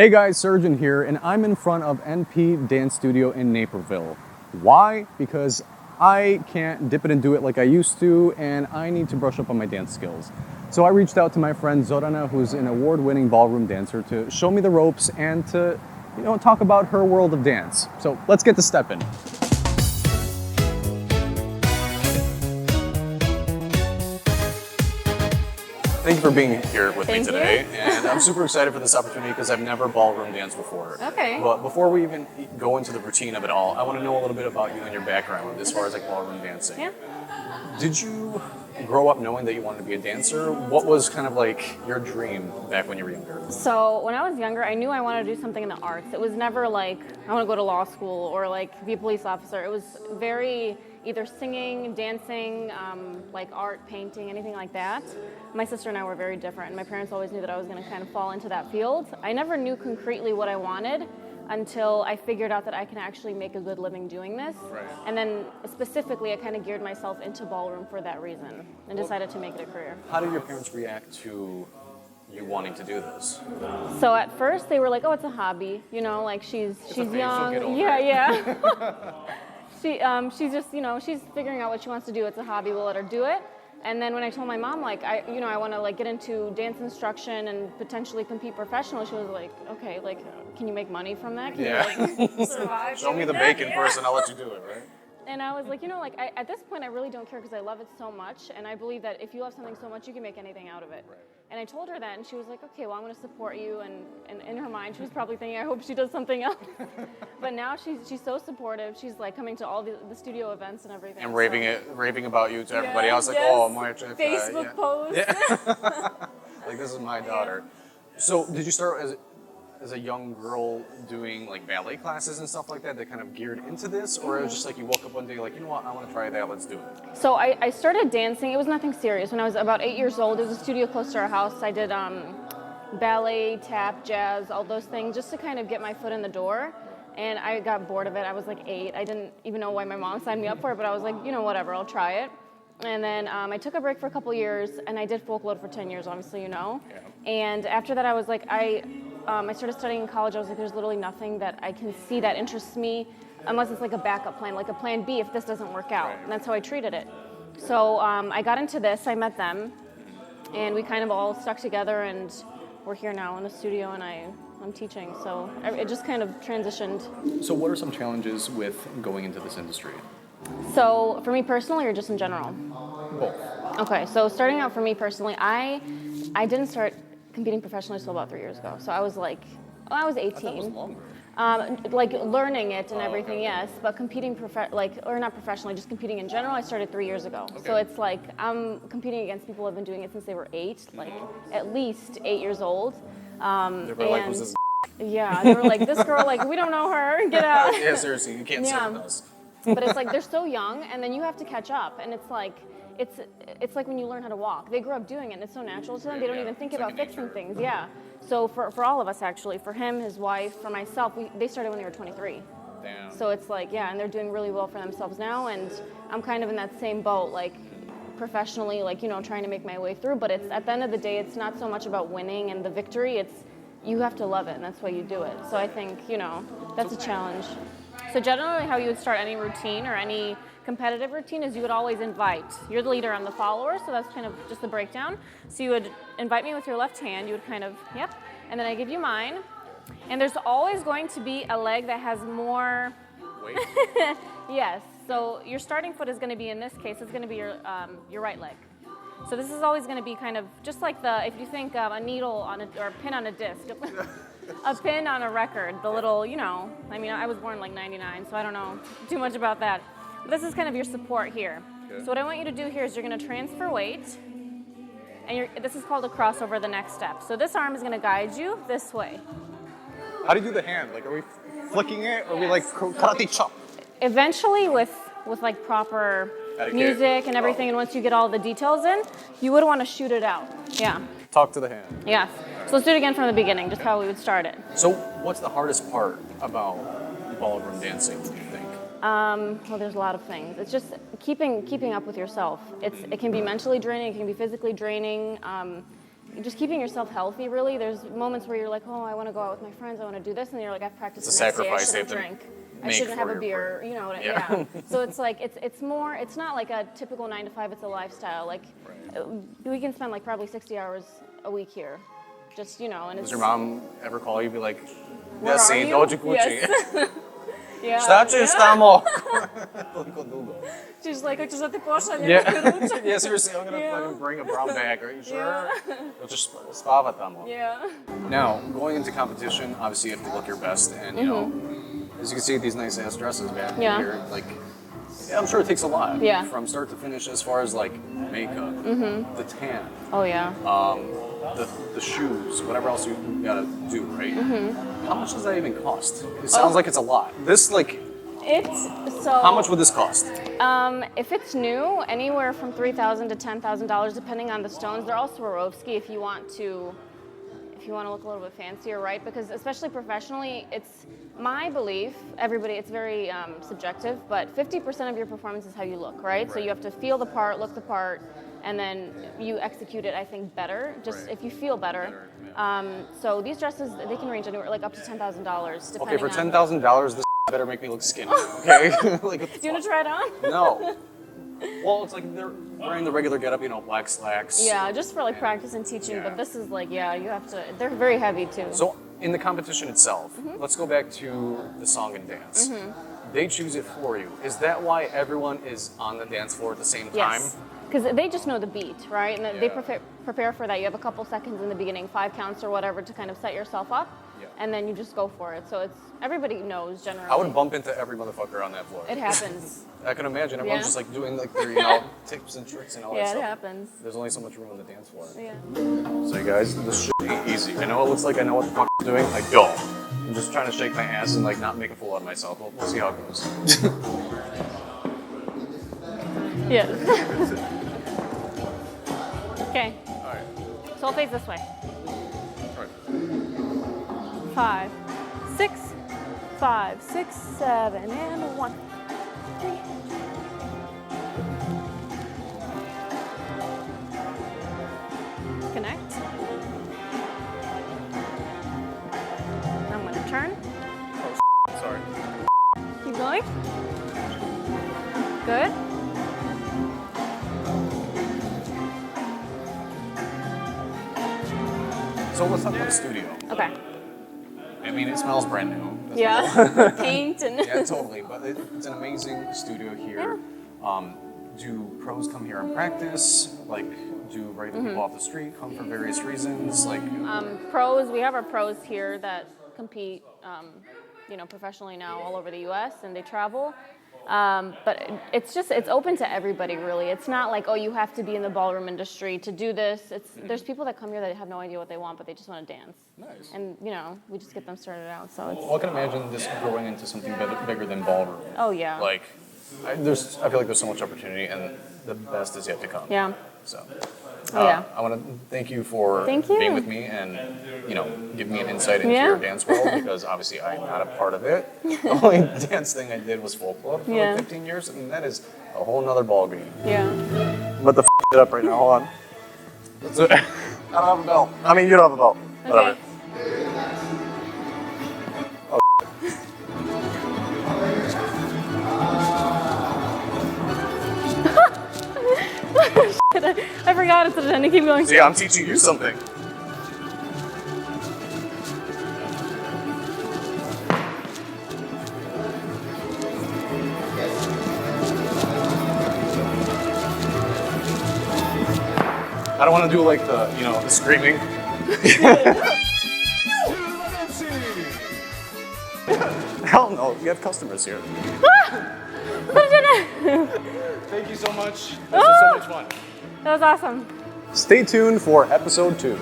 Hey guys, Srdjan here, and I'm in front of NP Dance Studio in Naperville. Why? Because I can't dip it and do it like I used to, and I need to brush up on my dance skills. So I reached out to my friend Zorana, who's an award-winning ballroom dancer, to show me the ropes and to, talk about her world of dance. So let's get to stepping. Thank you for being here with me today, and I'm super excited for this opportunity because I've never ballroom danced before. Okay. But before we even go into the routine of it all, I want to know a little bit about you and your background as far as like ballroom dancing. Yeah. Did you grow up knowing that you wanted to be a dancer? What was kind of like your dream back when you were younger? So when I was younger, I knew I wanted to do something in the arts. It was never like, I want to go to law school or like be a police officer. It was very either singing, dancing, like art, painting, anything like that. My sister and I were very different, and my parents always knew that I was going to kind of fall into that field. I never knew concretely what I wanted until I figured out that I can actually make a good living doing this. Right. And then specifically, I kind of geared myself into ballroom for that reason and decided to make it a career. How did your parents react to you wanting to do this? So at first they were like, "Oh, it's a hobby, like she's phase, young, you'll get over yeah." She's just, she's figuring out what she wants to do. It's a hobby. We'll let her do it. And then when I told my mom, like, I want to like get into dance instruction and potentially compete professionally, she was like, "Okay, like, can you make money from that? Can you like, survive? Show me the bacon first, and I'll let you do it, right?" And I was like, at this point, I really don't care because I love it so much, and I believe that if you love something so much, you can make anything out of it. Right. And I told her that, and she was like, "Okay, well, I'm going to support you." And in her mind, she was probably thinking, "I hope she does something else." But now she's so supportive. She's like coming to all the studio events and everything. And raving about you to everybody. Yeah, I was like, yes. "Oh, my Facebook post. Yeah. Like, this is my daughter. So did you start as a young girl doing like ballet classes and stuff like that kind of geared into this, or it was just like you woke up one day like, "You know what, I want to try that, let's do it"? So I started dancing. It was nothing serious. When I was about 8 years old, there was a studio close to our house. I did ballet, tap, jazz, all those things, just to kind of get my foot in the door. And I got bored of it. I was like 8. I didn't even know why my mom signed me up for it, but I was like, whatever, I'll try it. And then I took a break for a couple years, and I did folk load for 10 years, obviously, Yeah. And after that, I was like, I started studying in college. I was like, there's literally nothing that I can see that interests me unless it's like a backup plan, like a plan B if this doesn't work out. Right. And that's how I treated it. So I got into this. I met them, and we kind of all stuck together, and we're here now in the studio, and I'm teaching. So it just kind of transitioned. So what are some challenges with going into this industry? So for me personally, or just in general? Both. Okay, so starting out for me personally, I didn't start competing professionally until about 3 years ago. So I was like, I was 18. I thought it was longer. Like learning it and everything, okay. yes. But competing or not professionally, just competing in general, I started 3 years ago. Okay. So it's like I'm competing against people who have been doing it since they were 8, like at least 8 years old. They were like, "Who's this?" Yeah, they were like, "This girl, like, we don't know her, get out." Yeah, seriously, you can't Yeah. sit with us. But it's like they're so young, and then you have to catch up, and it's like when you learn how to walk. They grew up doing it, and it's so natural to them. They don't Yeah, even think it's about second fixing nature. things. Yeah. So for all of us, actually, for him, his wife, for myself, they started when they were 23. Damn. So it's like, yeah, and they're doing really well for themselves now, and I'm kind of in that same boat, like professionally, like, trying to make my way through. But it's at the end of the day, it's not so much about winning and the victory. It's you have to love it, and that's why you do it. So I think, that's a challenge. So generally how you would start any routine or any competitive routine is you would always invite. You're the leader, I'm the follower, so that's kind of just the breakdown. So you would invite me with your left hand, you would kind of, yep, and then I give you mine. And there's always going to be a leg that has more... Wait. Yes, so your starting foot is going to be, in this case, it's going to be your right leg. So this is always going to be kind of just like if you think of a needle or a pin on a disc. A pin on a record, the little, I was born like 99, so I don't know too much about that. But this is kind of your support here. Okay. So what I want you to do here is you're going to transfer weight, and this is called a crossover, the next step. So this arm is going to guide you this way. How do you do the hand? Like, are we flicking it, or are we like karate chop? Eventually, with like proper Etiquette. music and everything, and once you get all the details in, you would want to shoot it out. Yeah. Talk to the hand. Yeah. So let's do it again from the beginning, just how we would start it. So what's the hardest part about ballroom dancing, do you think? Well, there's a lot of things. It's just keeping up with yourself. It can be mentally draining. It can be physically draining. just keeping yourself healthy, really. There's moments where you're like, oh, I want to go out with my friends, I want to do this, and then you're like, I've practiced It's the a next day, I sacrifice they shouldn't have to drink. I make shouldn't have for a your beer, brain. you know, Yeah. So it's like, it's more, it's not like a typical 9 to 5, it's a lifestyle. Like, we can spend like probably 60 hours a week here. Just, you know, and Does it's... your mom ever call you and be like, Where yes, are sí, you? doji cuchi. Yes. Yeah. Staci Yeah. stamo. She's like, "Čo sa ty pošla, Yeah. nemáš Yeah, seriously, I'm gonna Yeah. fucking bring a brown bag. Are you sure? Yeah. You'll just spava tamo. Yeah. Now, going into competition, obviously you have to look your best, and you know, as you can see, these nice ass dresses back Yeah. here, like, yeah, I'm sure it takes a lot. Yeah. From start to finish, as far as like makeup, the tan, Oh, yeah. the shoes, whatever else you gotta do, right? How much does that even cost? It sounds like it's a lot. This, like, It's so. how much would this cost? If it's new, anywhere from $3,000 to $10,000, depending on the stones. They're all Swarovski if you want to look a little bit fancier, right? Because especially professionally, it's my belief. It's very subjective, but 50% of your performance is how you look, right? So you have to feel the part, look the part, and then you execute it, I think, better. Just if you feel better. So these dresses, they can range anywhere like up to $10,000. Okay, for $10,000, this better make me look skinny. Okay. Like, Do you want to try it on? No. Well, it's like they're wearing the regular getup, you know, black slacks. Yeah, just for like practice and teaching. Yeah. But this is like, yeah, you have to. They're very heavy too. So in the competition itself, let's go back to the song and dance. They choose it for you. Is that why everyone is on the dance floor at the same time? Yes, because they just know the beat, right? And they Yeah. prepare for that. You have a couple seconds in the beginning, 5 counts or whatever, to kind of set yourself up, Yeah. and then you just go for it. So everybody knows generally. I would bump into every motherfucker on that floor. It happens. I can imagine everyone's Yeah. just like doing like their, you know, tips and tricks and all that Yeah, it stuff. happens. There's only so much room on the dance floor. Yeah. So you guys, this shit ain't easy. I know it looks like I know what the fuck I'm doing. I don't. I'm just trying to shake my ass and like not make a fool out of myself. We'll see how it goes. Yeah. Okay. All right. So I'll face this way. All right. 5, 6, 5, 6, 7, and 1, 3. Connect. I'm going to turn. Oh, sorry. Keep going. Good. So let's talk about the studio. Okay. I mean, it smells brand new. That's Yeah. Paint and. Yeah, totally. But it's an amazing studio here. Do pros come here and practice? Like, do regular people off the street come for various reasons? Like, Pros, we have our pros here that compete, professionally now all over the U.S. and they travel. But it's open to everybody, really. It's not like, oh, you have to be in the ballroom industry to do this. There's people that come here that have no idea what they want, but they just want to dance. nice. And, we just get them started out, so it's... Well, I can imagine this growing into something bigger than ballroom. Oh, yeah. Like, I feel like there's so much opportunity, and the best is yet to come. Yeah. So, Oh, yeah. I want to thank you for Thank you. being with me and, giving me an insight into Yeah. your dance world, because obviously I'm not a part of it. The only dance thing I did was folklore for Yeah. like 15 years, and that is a whole nother ballgame. Yeah. But the it up right now, hold on. That's it. I don't have a belt. I mean, you don't have a belt. Whatever. Okay. I forgot it's a keep going. See, I'm teaching you something. I don't want to do like the screaming. Hell no, you have customers here. Thank you so much. This was so much fun. That was awesome. Stay tuned for episode 2.